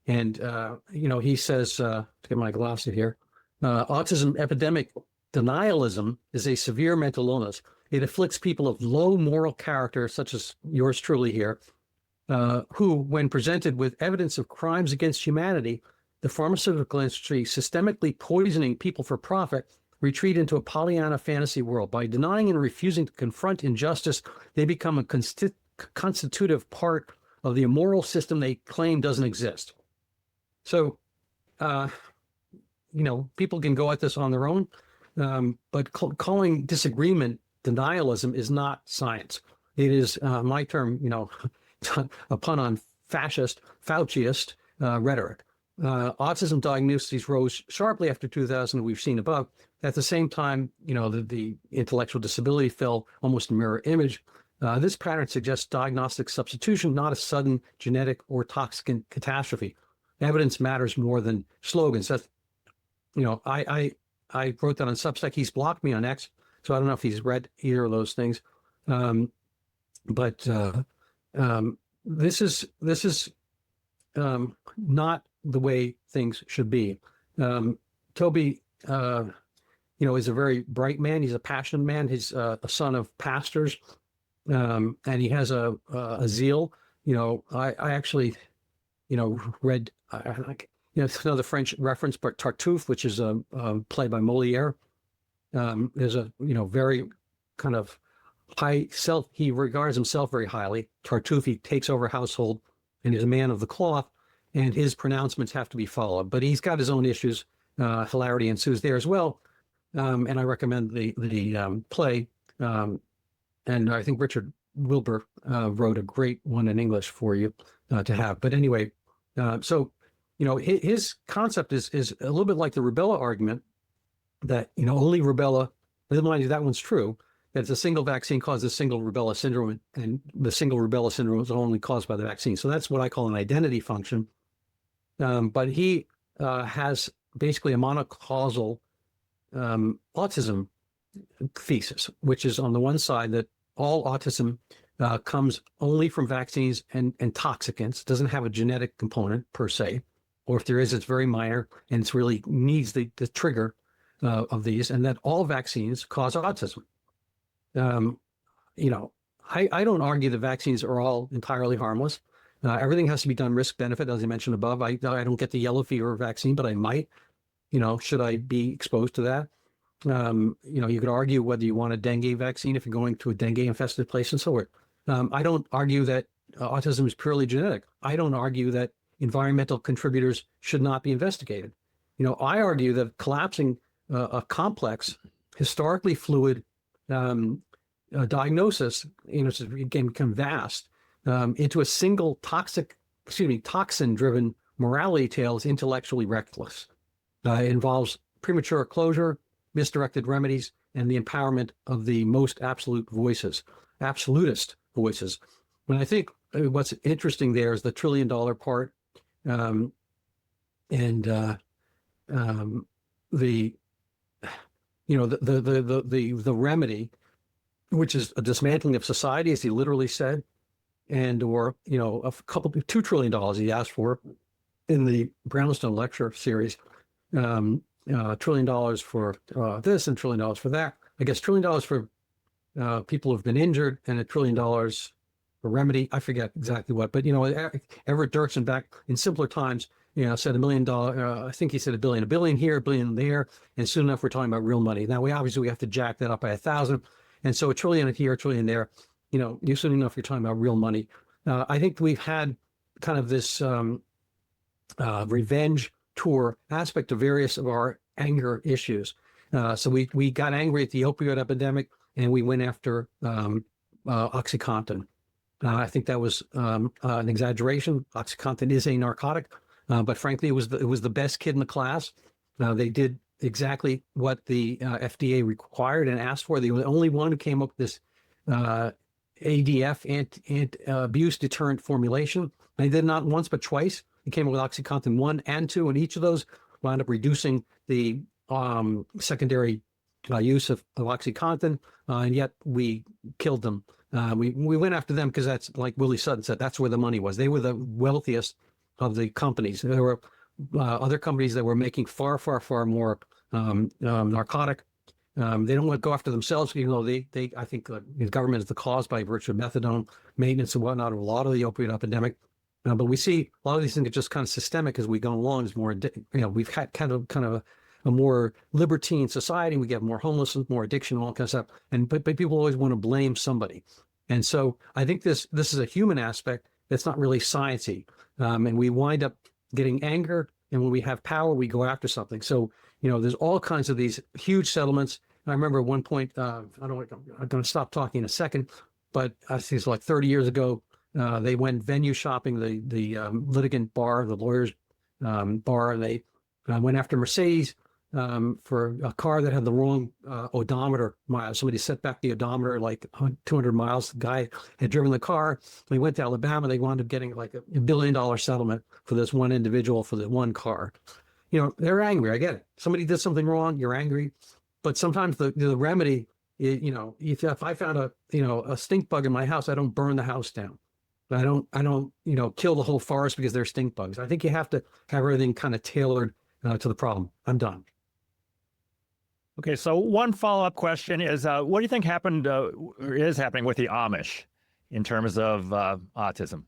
He says, to get my glasses here, autism epidemic denialism is a severe mental illness. It afflicts people of low moral character, such as yours truly here, who, when presented with evidence of crimes against humanity, the pharmaceutical industry systemically poisoning people for profit, retreat into a Pollyanna fantasy world. By denying and refusing to confront injustice, they become a constitutive part of the immoral system they claim doesn't exist. So, people can go at this on their own, but calling disagreement denialism is not science. It is my term, a pun on fascist, Fauciist rhetoric. Autism diagnoses rose sharply after 2000, we've seen above. At the same time, the intellectual disability fell almost in mirror image. This pattern suggests diagnostic substitution, not a sudden genetic or toxic catastrophe. Evidence matters more than slogans. That's, I wrote that on Substack. He's blocked me on X, so I don't know if he's read either of those things. This is not the way things should be. Toby, is a very bright man. He's a passionate man. He's a son of pastors, and he has a zeal. I actually, read, it's another French reference, but Tartuffe, which is a play by Moliere. There's a, very kind of high self, he regards himself very highly. Tartuffe, he takes over household and is a man of the cloth, and his pronouncements have to be followed. But he's got his own issues. Hilarity ensues there as well. And I recommend the play. And I think Richard Wilbur wrote a great one in English for you to have. But anyway, so his concept is a little bit like the rubella argument, that only rubella. Mind you, that one's true. That a single vaccine causes single rubella syndrome, and the single rubella syndrome is only caused by the vaccine. So that's what I call an identity function. But he has basically a monocausal autism thesis, which is on the one side that all autism comes only from vaccines and toxicants. It doesn't have a genetic component per se, or if there is, it's very minor, and it's really needs the trigger of these, and that all vaccines cause autism. I don't argue that vaccines are all entirely harmless. Everything has to be done risk-benefit, as I mentioned above. I don't get the yellow fever vaccine, but I might. Should I be exposed to that? You could argue whether you want a dengue vaccine if you're going to a dengue-infested place and so forth. I don't argue that autism is purely genetic. I don't argue that environmental contributors should not be investigated. I argue that collapsing a complex, historically fluid diagnosis, again, become vast into a single toxin-driven morality tale is intellectually reckless. It involves premature closure, misdirected remedies, and the empowerment of the most absolutist voices. When I think what's interesting there is the $1 trillion part, and the remedy, which is a dismantling of society, as he literally said, or $2 trillion he asked for in the Brownstone lecture series. $1 trillion for this and $1 trillion for that. I guess $1 trillion for people who've been injured and $1 trillion for remedy. I forget exactly what, but Everett Dirksen back in simpler times, said $1 million. I think he said $1 billion here, $1 billion there, and soon enough we're talking about real money. Now we have to jack that up by 1,000, and so $1 trillion here, $1 trillion there. You soon enough you're talking about real money. I think we've had kind of this revenge tour aspect of various of our anger issues. So we got angry at the opioid epidemic and we went after OxyContin. I think that was an exaggeration. OxyContin is a narcotic, but frankly, it was the best kid in the class. They did exactly what the FDA required and asked for. They were the only one who came up with this ADF, abuse deterrent formulation. They did not once but twice. They came up with OxyContin 1 and 2, and each of those wound up reducing the secondary use of OxyContin, and yet we killed them. We went after them because that's, like Willie Sutton said, that's where the money was. They were the wealthiest of the companies. There were other companies that were making far, far, far more narcotic. They don't want to go after themselves, even though I think the government is the cause by virtue of methadone maintenance and whatnot of a lot of the opioid epidemic. But we see a lot of these things are just kind of systemic as we go along. It's more, we've had kind of a more libertine society. We get more homelessness, more addiction, all kinds of stuff. But people always want to blame somebody. And so I think this is a human aspect that's not really sciencey. And we wind up getting anger. And when we have power, we go after something. So, there's all kinds of these huge settlements. I remember at one point, I'm going to stop talking in a second, but I think it's like 30 years ago, they went venue shopping, the litigant bar, the lawyers bar, and they went after Mercedes for a car that had the wrong odometer miles. Somebody set back the odometer like 200 miles. The guy had driven the car. They went to Alabama. They wound up getting like a $1 billion settlement for this one individual for the one car. They're angry. I get it. Somebody did something wrong. You're angry. But sometimes the remedy, if I found a stink bug in my house, I don't burn the house down. I don't kill the whole forest because they're stink bugs. I think you have to have everything kind of tailored to the problem. I'm done. Okay, so one follow-up question is, what do you think happened or is happening with the Amish in terms of autism?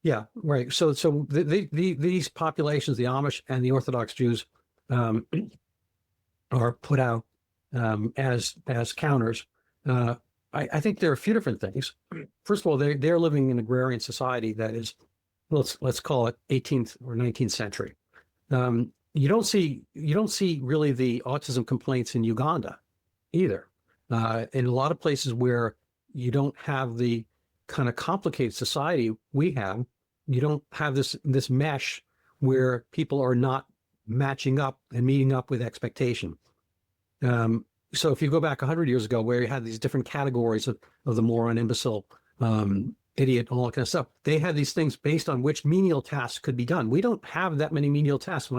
Yeah, right. So these populations, the Amish and the Orthodox Jews, are put out as counters. I think there are a few different things. First of all, they're living in an agrarian society that is, let's call it 18th or 19th century. You don't see really the autism complaints in Uganda either. In a lot of places where you don't have the kind of complicated society we have, you don't have this mesh where people are not matching up and meeting up with expectation. So if you go back 100 years ago, where you had these different categories of the moron, imbecile, idiot, all that kind of stuff, they had these things based on which menial tasks could be done. We don't have that many menial tasks.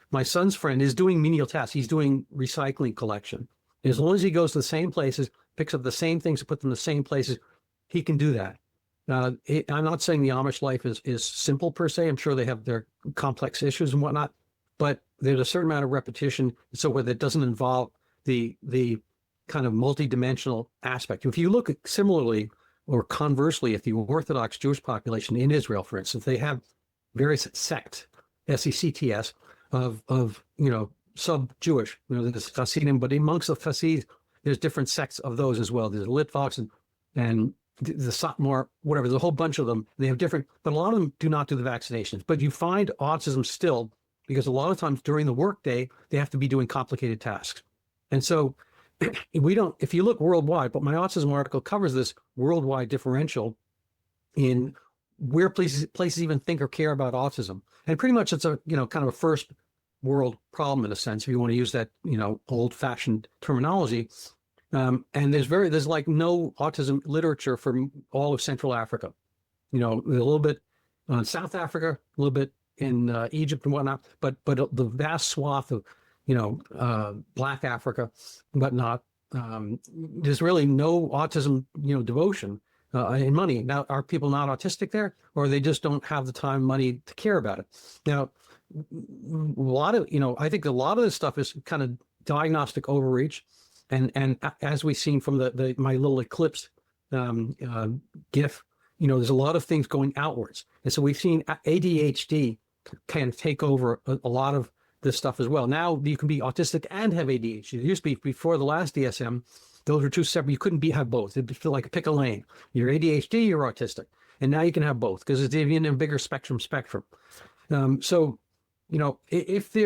My son's friend is doing menial tasks. He's doing recycling collection. As long as he goes to the same places, picks up the same things, put them in the same places, he can do that. I'm not saying the Amish life is simple per se. I'm sure they have their complex issues and whatnot, but there's a certain amount of repetition. So where that doesn't involve the kind of multidimensional aspect. If you look at similarly or conversely at the Orthodox Jewish population in Israel, for instance, they have various sects, S-E-C-T-S, of sub-Jewish, there's Hasidim, but amongst the Hasids, there's different sects of those as well. There's Litvaks and and the sophomore, whatever, there's a whole bunch of them. They have different, but a lot of them do not do the vaccinations. But you find autism still, because a lot of times during the workday, they have to be doing complicated tasks. And so we don't, if you look worldwide, but my autism article covers this worldwide differential in where places even think or care about autism. And pretty much it's a, kind of a first world problem in a sense, if you want to use that, old fashioned terminology. And there's like no autism literature from all of Central Africa, a little bit on South Africa, a little bit in Egypt and whatnot, but the vast swath of, Black Africa, but not, there's really no autism, devotion in money. Now, are people not autistic there, or they just don't have the time, money to care about it? Now, a lot of, I think a lot of this stuff is kind of diagnostic overreach. And as we've seen from my little eclipse GIF, there's a lot of things going outwards. And so we've seen ADHD can take over a lot of this stuff as well. Now you can be autistic and have ADHD. It used to be before the last DSM, those were two separate. You couldn't have both. It'd feel like pick a lane. You're ADHD, you're autistic. And now you can have both because it's even a bigger spectrum. So, if the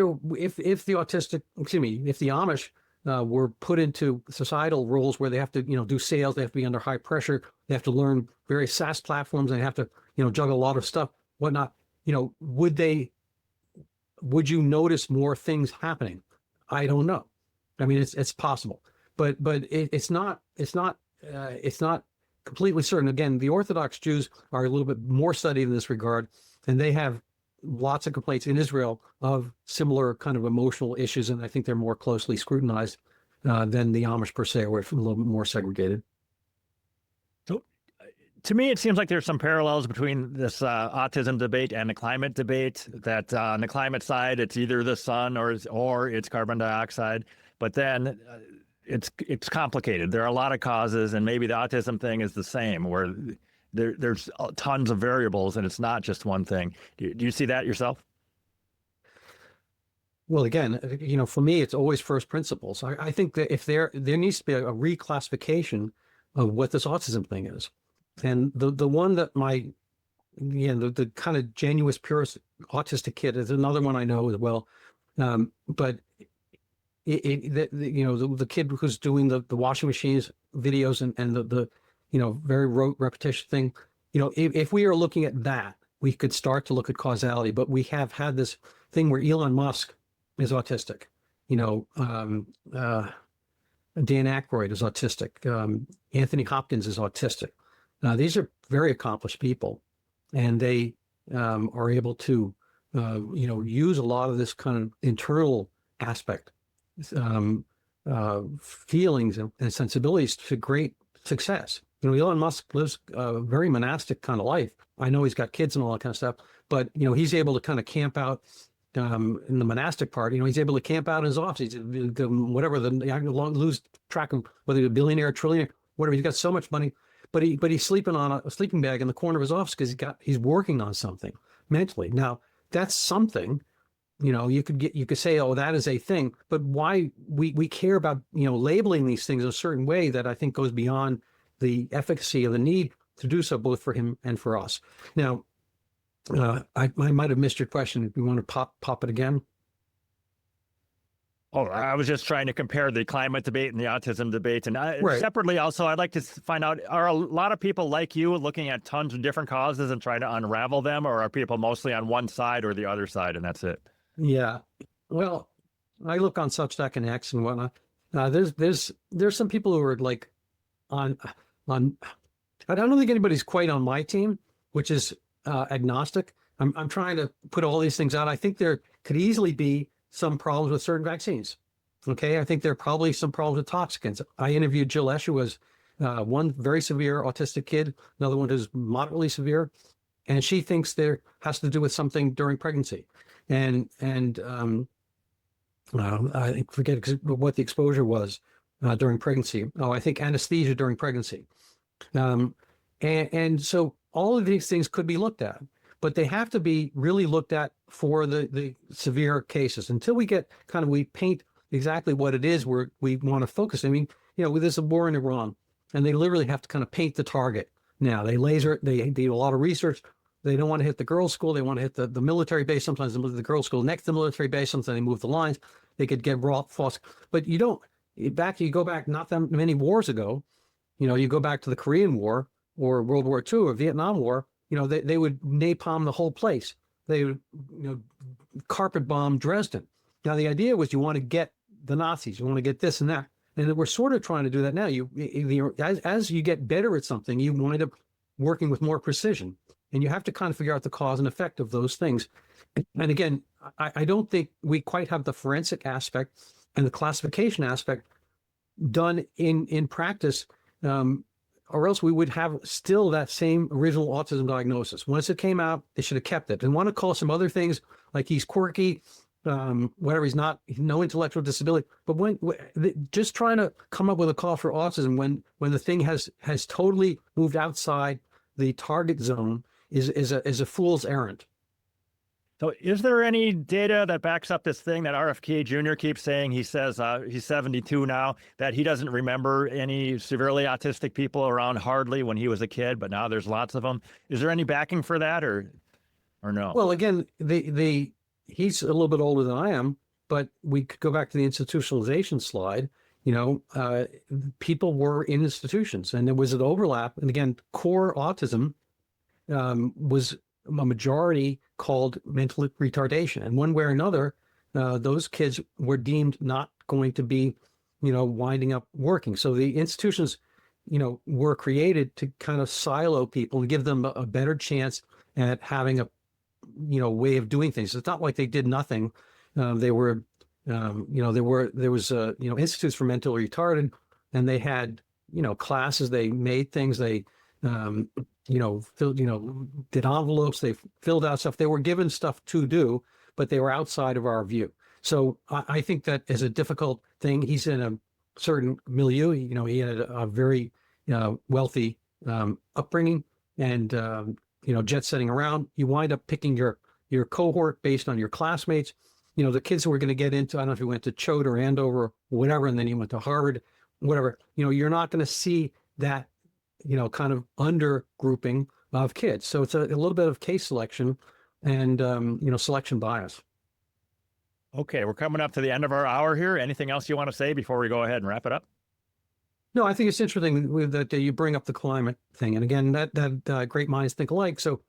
Amish were put into societal roles where they have to, do sales, they have to be under high pressure, they have to learn various SaaS platforms, and they have to, juggle a lot of stuff, whatnot, would you notice more things happening? I don't know. I mean, it's possible, but it's not completely certain. Again, the Orthodox Jews are a little bit more studied in this regard, and they have lots of complaints in Israel of similar kind of emotional issues, and I think they're more closely scrutinized than the Amish per se, where it's a little bit more segregated. So, to me, it seems like there's some parallels between this autism debate and the climate debate. That on the climate side, it's either the sun or it's carbon dioxide, but then it's complicated. There are a lot of causes, and maybe the autism thing is the same, where there's tons of variables and it's not just one thing. Do you see that yourself? Well, again, for me, it's always first principles. I think that if there needs to be a reclassification of what this autism thing is. And the one that the kind of genuine purist autistic kid is another one I know as well. But the kid who's doing the washing machines videos and the very rote repetition thing, if we are looking at that, we could start to look at causality. But we have had this thing where Elon Musk is autistic, Dan Aykroyd is autistic, Anthony Hopkins is autistic. These are very accomplished people, and they are able to, use a lot of this kind of internal aspect, feelings and sensibilities to great success. Elon Musk lives a very monastic kind of life. I know he's got kids and all that kind of stuff, but, he's able to kind of camp out in the monastic part. He's able to camp out in his office. He's whatever, I lose track of whether he's a billionaire, a trillionaire, whatever. He's got so much money, but he's sleeping on a sleeping bag in the corner of his office because he's working on something mentally. Now, that's something. You could say, oh, that is a thing, but why we care about, labeling these things a certain way that I think goes beyond the efficacy of the need to do so, both for him and for us. Now, I might have missed your question. If you want to pop it again. Oh, I was just trying to compare the climate debate and the autism debate. And Right. Separately, also, I'd like to find out, are a lot of people like you looking at tons of different causes and trying to unravel them, or are people mostly on one side or the other side, and that's it? Yeah. Well, I look on Substack and X and whatnot. There's some people who are like on. I don't think anybody's quite on my team, which is agnostic. I'm trying to put all these things out. I think there could easily be some problems with certain vaccines. Okay, I think there are probably some problems with toxicants. I interviewed Jill Esch, who was one very severe autistic kid, another one who's moderately severe, and she thinks there has to do with something during pregnancy. And I forget what the exposure was during pregnancy. Oh, I think anesthesia during pregnancy. And so all of these things could be looked at, but they have to be really looked at for the severe cases. Until we paint exactly what it is we want to focus. I mean, there's a war in Iran. and they literally have to kind of paint the target. Now they do a lot of research. They don't want to hit the girls' school. They want to hit the military base. Sometimes they move the girls' school next to the military base. Sometimes they move the lines. They could get false. But you go back not that many wars ago, you go back to the Korean War or World War II or Vietnam War, they would napalm the whole place. They would, carpet bomb Dresden. Now, the idea was you want to get the Nazis, you want to get this and that. And we're sort of trying to do that now. As you get better at something, you wind up working with more precision. And you have to kind of figure out the cause and effect of those things. And again, I don't think we quite have the forensic aspect and the classification aspect done in practice, or else we would have still that same original autism diagnosis. Once it came out, they should have kept it. They want to call some other things like he's quirky, whatever, he's no intellectual disability. But just trying to come up with a call for autism when the thing has totally moved outside the target zone is a fool's errand. So is there any data that backs up this thing that RFK Jr. keeps saying? He says he's 72 now, that he doesn't remember any severely autistic people around hardly when he was a kid, but now there's lots of them. Is there any backing for that or no? Well, again, he's a little bit older than I am, but we could go back to the institutionalization slide. People were in institutions and there was an overlap. And again, core autism was a majority called mental retardation. And one way or another, those kids were deemed not going to be, winding up working. So the institutions, were created to kind of silo people and give them a better chance at having a, way of doing things. It's not like they did nothing. There was institutes for mentally retarded, and they had, classes, they made things, they, did envelopes, they filled out stuff. They were given stuff to do, but they were outside of our view. So I think that is a difficult thing. He's in a certain milieu. He had a very wealthy upbringing and, jet setting around. You wind up picking your cohort based on your classmates. The kids who were going to get into, I don't know if you went to Choate or Andover or whatever, and then you went to Harvard, whatever, you're not going to see that kind of under grouping of kids. So it's a little bit of case selection and, selection bias. Okay. We're coming up to the end of our hour here. Anything else you want to say before we go ahead and wrap it up? No, I think it's interesting that you bring up the climate thing. And again, that great minds think alike. So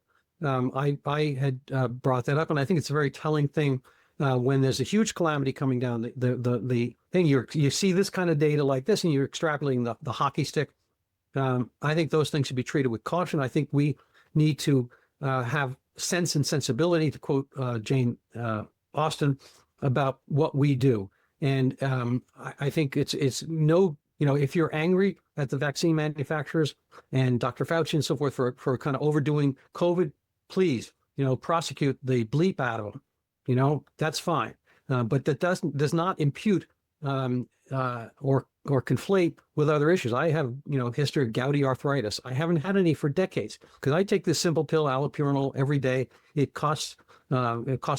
I had brought that up, and I think it's a very telling thing when there's a huge calamity coming down, the thing you see this kind of data like this, and you're extrapolating the hockey stick. I think those things should be treated with caution. I think we need to have sense and sensibility, to quote Jane Austen, about what we do. And I think it's no, if you're angry at the vaccine manufacturers and Dr. Fauci and so forth for kind of overdoing COVID, please, prosecute the bleep out of them. That's fine. But that does not impute or conflate with other issues. I have, history of gouty arthritis. I haven't had any for decades because I take this simple pill, allopurinol, every day. It costs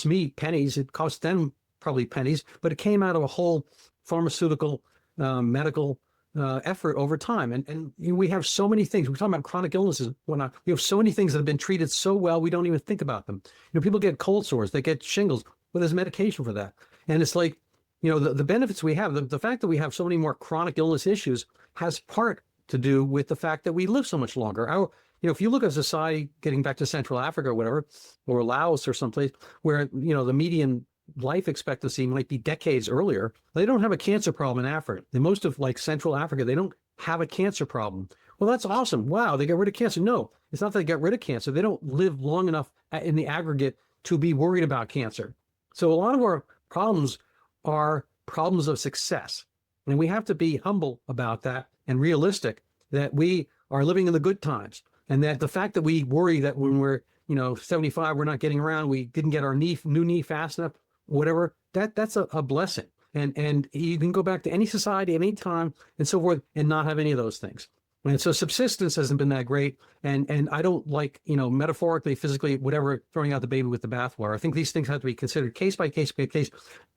me pennies. It costs them probably pennies, but it came out of a whole pharmaceutical, medical effort over time. And we have so many things. We're talking about chronic illnesses, whatnot. We have so many things that have been treated so well, we don't even think about them. People get cold sores, they get shingles. Well, there's medication for that. And it's like, the benefits we have, the fact that we have so many more chronic illness issues has part to do with the fact that we live so much longer. If you look at society, getting back to Central Africa or whatever, or Laos or someplace where, the median life expectancy might be decades earlier, they don't have a cancer problem in Africa. Most of Central Africa, they don't have a cancer problem. Well, that's awesome. Wow, they got rid of cancer. No, it's not that they got rid of cancer. They don't live long enough in the aggregate to be worried about cancer. So a lot of our problems are problems of success. And we have to be humble about that and realistic that we are living in the good times. And that the fact that we worry that when we're, 75, we're not getting around, we didn't get our new knee fast enough, whatever, that's a blessing. And you can go back to any society, any time, and so forth, and not have any of those things. And so subsistence hasn't been that great. And I don't like, metaphorically, physically, whatever, throwing out the baby with the bathwater. I think these things have to be considered case by case by case.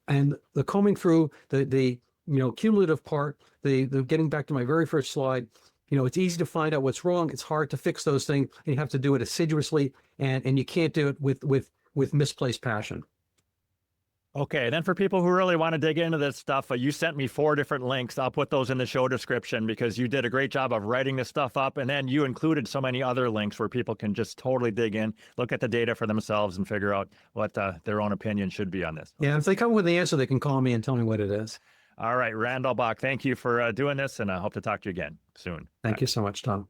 And the combing through the cumulative part, the getting back to my very first slide, It's easy to find out what's wrong. It's hard to fix those things, and you have to do it assiduously, and you can't do it with misplaced passion. Okay, then for people who really want to dig into this stuff, you sent me 4 different links. I'll put those in the show description because you did a great job of writing this stuff up. And then you included so many other links where people can just totally dig in, look at the data for themselves and figure out what their own opinion should be on this. Yeah, if they come with the answer, they can call me and tell me what it is. All right, Randall Bock, thank you for doing this, and I hope to talk to you again soon. Thank you so much, Tom.